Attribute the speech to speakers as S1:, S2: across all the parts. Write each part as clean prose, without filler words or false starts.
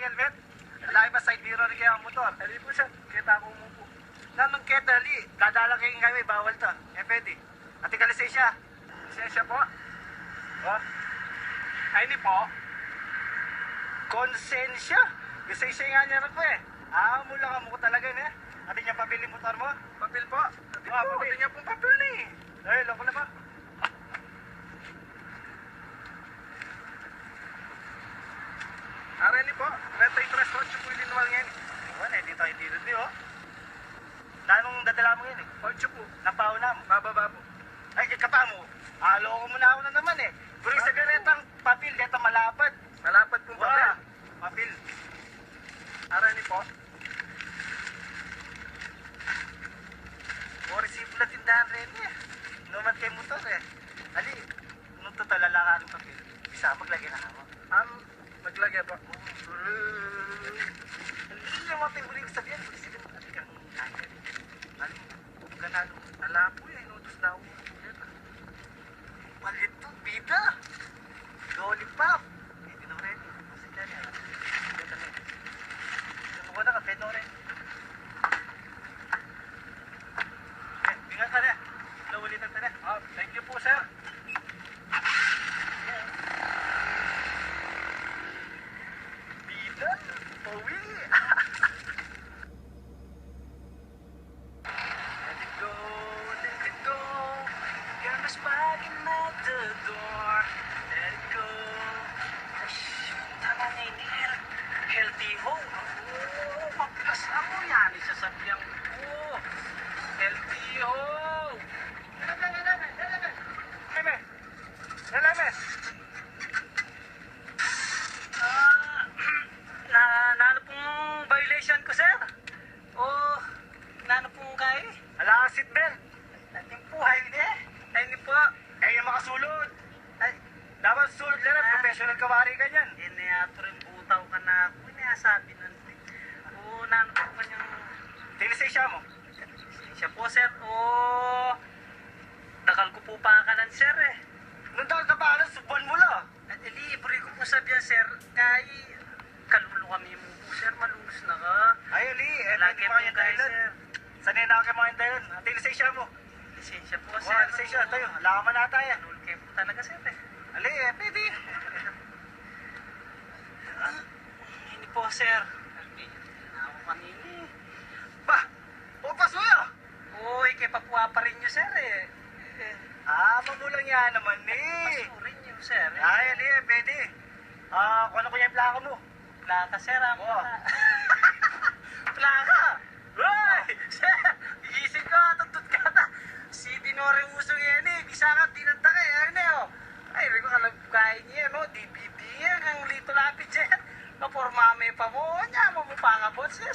S1: ang helmet. Laki ba side mirror kaya ang motor? Ali po sir, kita ako mo po. Nanong kita, ali. Dadala kayong kami, bawal to. Pwede. Ate ka lisensya. Lisensya po. Oh. Ay, ni po. Konsensya. Lisensya nga niya rin po eh. Mula ka mo ko talaga eh. Ate niya papel yung motor mo? Papel po. Ate niya pong papel eh. Ay, loko na ba? Areli po, retay transport yung pwede naman yan. Wala, hindi tayo dito niyo. Nanong dadala mo yan eh? 8 po. Napauna mo? Bababa po. Ay, kapa mo. Loko mo na ako na naman eh. Pero yung sagaretang papel, dito malapad. Malapad pong papel? Papel. Areli po. O, resibo na tindahan rin eh. Numan kay motor eh. Ali, nung total lalaka ng papel, isa maglagay na ako. Maglagay po. Hindi naman tayo huling sabihan. Sige mo, ati kang kaya. Ali, ganalo. Nalapo eh, inutos na ako. Malit to, bida. Lollipop. Hindi na rin. Sige na. Ito mo na ka, pedo rin. Bingat ka na. Naulitan ka na. Thank you po, sir. Bida. Pauwi. Let it go, let it go. You're the spark in the door. Let it go. Tama na hindi. Healthy home. Magkas ako yan. Isasabihan ko. Healthy home. Naano pong violation ko, sir? O, naano pong kay? Ala ka seatbelt. Nating po, hindi po. Yung makasulod. Ay, dapat sulod lang, professional kawari ka yan. Iniato rin butaw ka na ako. Iniasabi nun. O, naano po kanyang... Tinisensya mo? Tinisensya po, sir. O, dakal ko po pa ka lang, sir eh. Nung dakal ka pa lang, subuan mo lang. Libre ko po sabihan, sir. Kay kalulo kami mo po, sir. Malulus na ka. Ay, Ali. Lagi mo yung dahilan. Sanay na kayo mga dahilan. Ate, lisensya mo. Lisensya po, sir. Lisensya. Tayo. Laka man na tayo. Nulke po talaga, sir eh. Ali, pwede. Hindi po, sir. Hindi na ako kanini. Bah! Upas mo yun! Uy, kaya papuwa pa rin nyo, sir eh. Mamulang yan naman eh. Pasurin nyo, sir. Ay, Ali, pwede. Kung ano ko yung plaka mo? Plaka, sir, Plaka? Uy! Sir, iisip ko, tuntut ka na. Si Dinore Usong yan eh. Bisa ka, dinanta ka eh. Ay, rin ko kalagkain niya, no? DVD yan, ang lito lapit dyan. Napormame pa mo. Nya mo pa nga po, sir.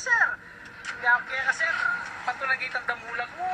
S1: Kaya ka, sir, patulagit ang damulag mo.